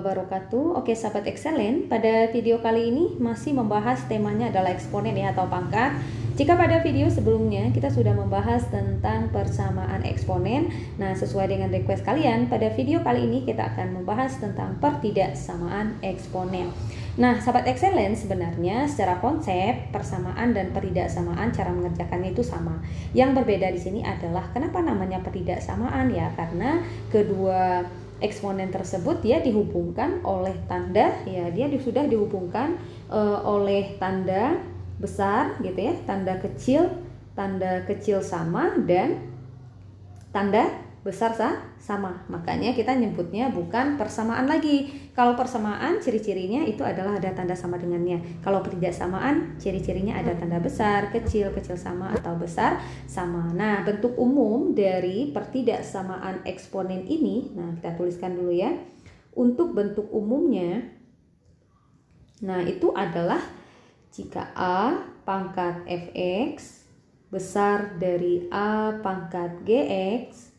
wabarakatuh. Oke sahabat excellent, pada video kali ini masih membahas temanya adalah eksponen ya atau pangkat. Jika pada video sebelumnya kita sudah membahas tentang persamaan eksponen, nah sesuai dengan request kalian, pada video kali ini kita akan membahas tentang pertidaksamaan eksponen. Nah sahabat excellent, sebenarnya secara konsep persamaan dan pertidaksamaan cara mengerjakannya itu sama. Yang berbeda di sini adalah kenapa namanya pertidaksamaan ya, karena kedua eksponen tersebut dia dihubungkan oleh tanda ya, dia sudah dihubungkan oleh tanda besar gitu ya, tanda kecil sama dan tanda besar sama. Makanya kita nyebutnya bukan persamaan lagi. Kalau persamaan ciri-cirinya itu adalah ada tanda sama dengannya. Kalau pertidaksamaan ciri-cirinya ada tanda besar, kecil sama atau besar sama. Nah, bentuk umum dari pertidaksamaan eksponen ini, nah kita tuliskan dulu ya. Untuk bentuk umumnya, nah itu adalah jika A pangkat fx besar dari A pangkat gx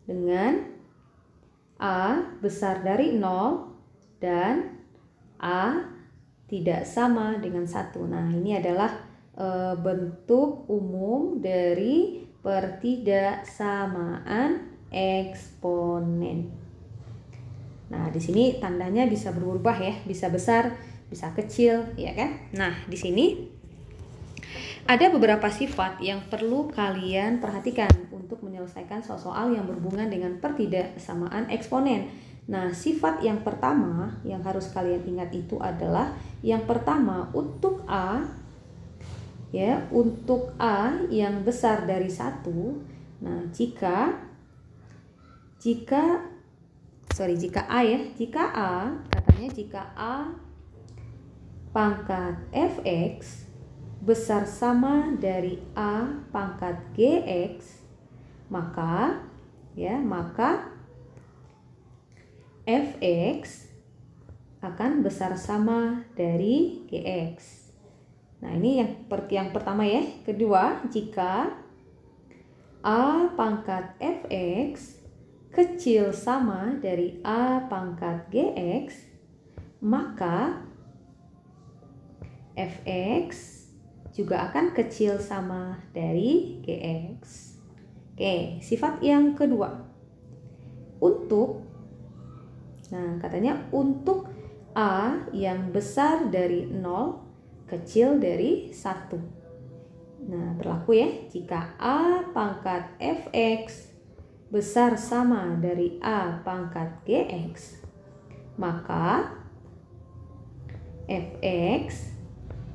dengan A besar dari 0 dan A tidak sama dengan 1. Nah, ini adalah bentuk umum dari pertidaksamaan eksponen. Nah, di sini tandanya bisa berubah ya, bisa besar, bisa kecil, ya kan? Nah, di sini ada beberapa sifat yang perlu kalian perhatikan untuk menyelesaikan soal-soal yang berhubungan dengan pertidaksamaan eksponen. Nah, sifat yang pertama yang harus kalian ingat itu adalah yang pertama untuk A ya, untuk A yang besar dari 1. Nah, jika A ya, jika A pangkat fx besar sama dari A pangkat gx, maka fx akan besar sama dari gx. Nah, ini yang pertama ya. Kedua, jika A pangkat fx kecil sama dari A pangkat gx, maka fx juga akan kecil sama dari gx. Oke, sifat yang kedua. Katanya untuk A yang besar dari 0, kecil dari 1. Nah, berlaku ya, jika A pangkat fx besar sama dari A pangkat gx, maka fx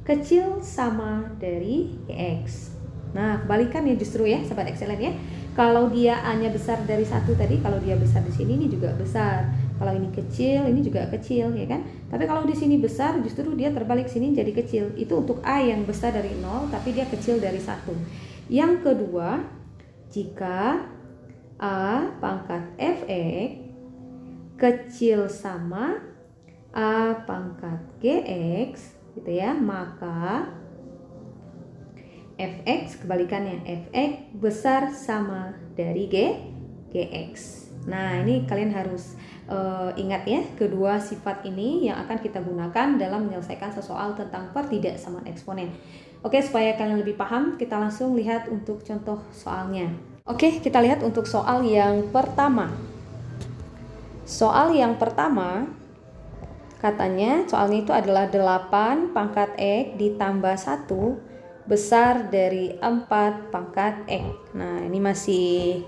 kecil sama dari gx. Nah, kebalikan ya justru ya, sahabat excellent ya. Kalau dia A-nya besar dari 1 tadi, kalau dia besar di sini ini juga besar. Kalau ini kecil, ini juga kecil ya kan. Tapi kalau di sini besar, justru dia terbalik sini jadi kecil. Itu untuk A yang besar dari 0 tapi dia kecil dari 1. Yang kedua, jika A pangkat fx kecil sama A pangkat gx gitu ya, maka fx kebalikannya, fx besar sama dari gx. Nah, ini kalian harus ingat ya, kedua sifat ini yang akan kita gunakan dalam menyelesaikan soal tentang pertidaksamaan eksponen. Oke, supaya kalian lebih paham, kita langsung lihat untuk contoh soalnya. Oke, kita lihat untuk soal yang pertama. Soal yang pertama katanya soalnya itu adalah 8 pangkat X ditambah 1 besar dari 4 pangkat X. Nah, ini masih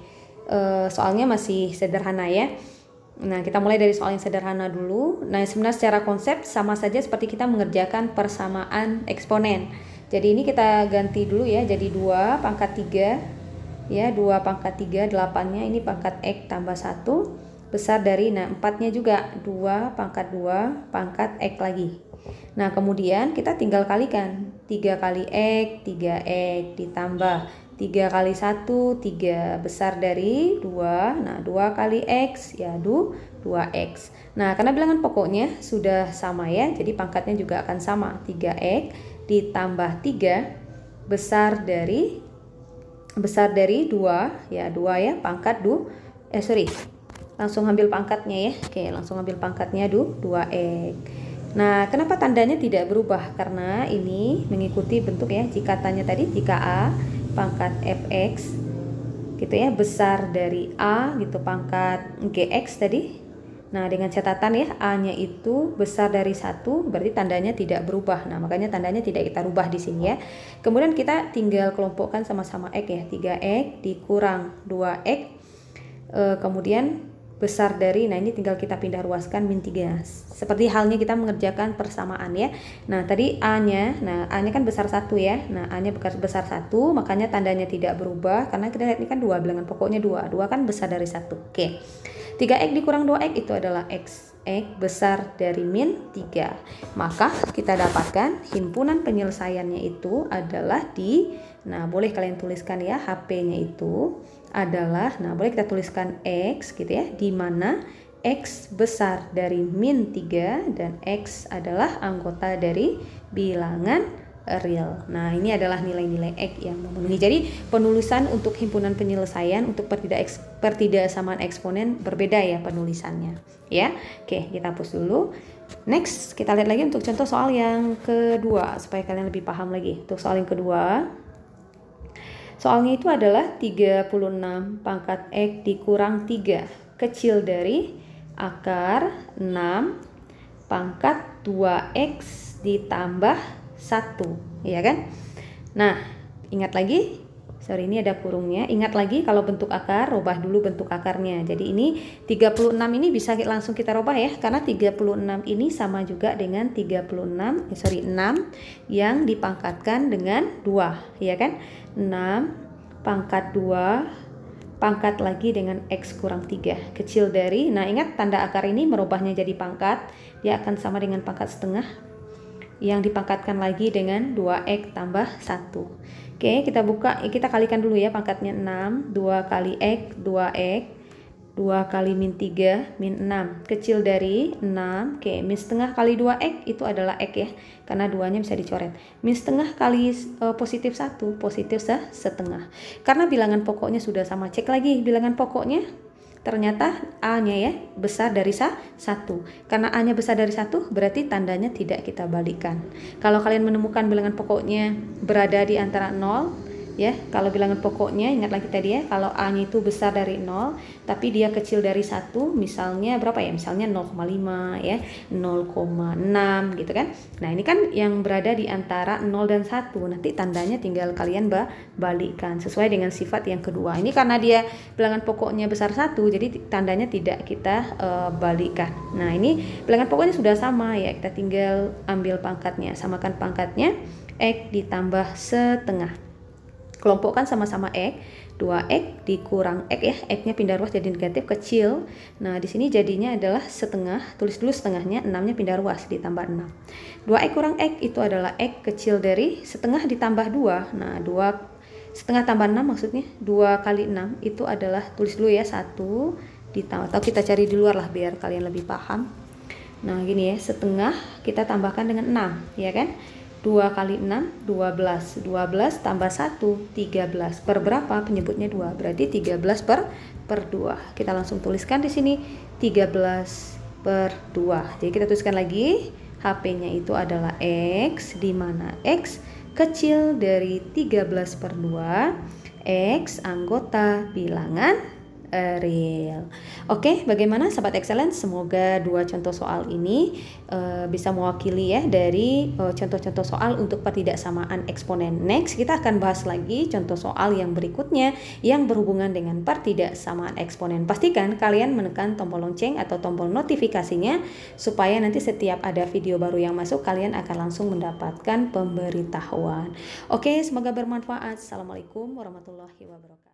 soalnya masih sederhana ya. Nah, kita mulai dari soal yang sederhana dulu. Nah, sebenarnya secara konsep sama saja seperti kita mengerjakan persamaan eksponen. Jadi ini kita ganti dulu ya, jadi 2 pangkat 3 ya, 2 pangkat 3, 8-nya ini pangkat X tambah 1 besar dari, nah 4-nya juga 2 pangkat 2 pangkat X lagi. Nah, kemudian kita tinggal kalikan 3 kali X, 3X ditambah 3 kali 1, 3 besar dari 2, nah 2 kali X ya 2X. Nah, karena bilangan pokoknya sudah sama ya, jadi pangkatnya juga akan sama, 3X ditambah 3 besar dari 2 ya, 2 ya pangkat 2, langsung ambil pangkatnya ya. Oke, langsung ambil pangkatnya 2x. Nah, kenapa tandanya tidak berubah? Karena ini mengikuti bentuk ya. Jika tanya tadi, jika A pangkat fx gitu ya, besar dari A gitu pangkat gx tadi. Nah, dengan catatan ya, A-nya itu besar dari 1, berarti tandanya tidak berubah. Nah, makanya tandanya tidak kita rubah di sini ya. Kemudian kita tinggal kelompokkan sama-sama X ya. 3X dikurang 2X. Kemudian besar dari, nah ini tinggal kita pindah ruaskan min 3. Seperti halnya kita mengerjakan persamaan ya. Nah, tadi A-nya, nah A-nya kan besar 1 ya. Nah, A-nya besar 1, makanya tandanya tidak berubah. Karena kita lihat ini kan 2, bilangan pokoknya 2. 2 kan besar dari 1. Oke. 3x dikurang 2x itu adalah x. X besar dari min 3. Maka kita dapatkan himpunan penyelesaiannya itu adalah di, nah boleh kalian tuliskan ya, HP-nya itu adalah, nah boleh kita tuliskan x gitu ya, di mana x besar dari min 3 dan x adalah anggota dari bilangan real. Nah, ini adalah nilai-nilai X yang memenuhi. Jadi, penulisan untuk himpunan penyelesaian untuk pertidaksamaan eksponen berbeda ya penulisannya. Ya. Oke, kita hapus dulu. Next, kita lihat lagi untuk contoh soal yang kedua supaya kalian lebih paham lagi. Untuk soal yang kedua, soalnya itu adalah 36 pangkat X dikurang 3 kecil dari akar 6 pangkat 2X ditambah 1, ya kan? Nah, ingat lagi, sorry ini ada kurungnya. Ingat lagi kalau bentuk akar, rubah dulu bentuk akarnya. Jadi ini 36 ini bisa langsung kita rubah ya, karena 36 ini sama juga dengan 6 yang dipangkatkan dengan 2, ya kan? 6 pangkat 2 pangkat lagi dengan X kurang 3 kecil dari, nah ingat tanda akar ini merubahnya jadi pangkat, dia akan sama dengan pangkat setengah yang dipangkatkan lagi dengan 2x tambah 1. Oke, kita buka, kita kalikan dulu ya pangkatnya 6, 2 kali x, 2x, 2 kali min 3, min 6, kecil dari 6, oke, min setengah kali 2x itu adalah x ya, karena 2-nya bisa dicoret. Min setengah kali positif 1, positif setengah. Karena bilangan pokoknya sudah sama, cek lagi bilangan pokoknya. Ternyata A-nya ya besar dari 1. Karena A-nya besar dari 1 berarti tandanya tidak kita balikkan. Kalau kalian menemukan bilangan pokoknya berada di antara 0 ya, kalau bilangan pokoknya ingat lagi tadi ya, kalau A-nya itu besar dari 0 tapi dia kecil dari 1, misalnya berapa ya? Misalnya 0,5 ya, 0,6 gitu kan. Nah, ini kan yang berada di antara 0 dan 1. Nanti tandanya tinggal kalian balikkan sesuai dengan sifat yang kedua. Ini karena dia bilangan pokoknya besar 1, jadi tandanya tidak kita balikkan. Nah, ini bilangan pokoknya sudah sama ya, kita tinggal ambil pangkatnya, samakan pangkatnya X ditambah setengah. Kelompokkan sama-sama X, 2X dikurang X ya, X-nya pindah ruas jadi negatif kecil. Nah, di sini jadinya adalah setengah, tulis dulu setengahnya, 6-nya pindah ruas ditambah 6. 2X kurang X itu adalah X kecil dari setengah ditambah 2. Nah, 2 setengah tambah 6 maksudnya 2 kali 6 itu adalah, tulis dulu ya, 1 ditambah, atau kita cari di luar lah biar kalian lebih paham. Nah, gini ya, setengah kita tambahkan dengan 6, ya kan? 2 kali 6, 12. 12 tambah 1, 13. Per berapa? Penyebutnya 2. Berarti 13 per 2. Kita langsung tuliskan di sini 13 per 2. Jadi kita tuliskan lagi, HP-nya itu adalah X, di mana X kecil dari 13 per 2. X anggota bilangan real. Oke, bagaimana sahabat excellent? Semoga dua contoh soal ini bisa mewakili ya dari contoh-contoh soal untuk pertidaksamaan eksponen. Next, kita akan bahas lagi contoh soal yang berikutnya yang berhubungan dengan pertidaksamaan eksponen. Pastikan kalian menekan tombol lonceng atau tombol notifikasinya supaya nanti setiap ada video baru yang masuk kalian akan langsung mendapatkan pemberitahuan. Oke, semoga bermanfaat. Assalamualaikum warahmatullahi wabarakatuh.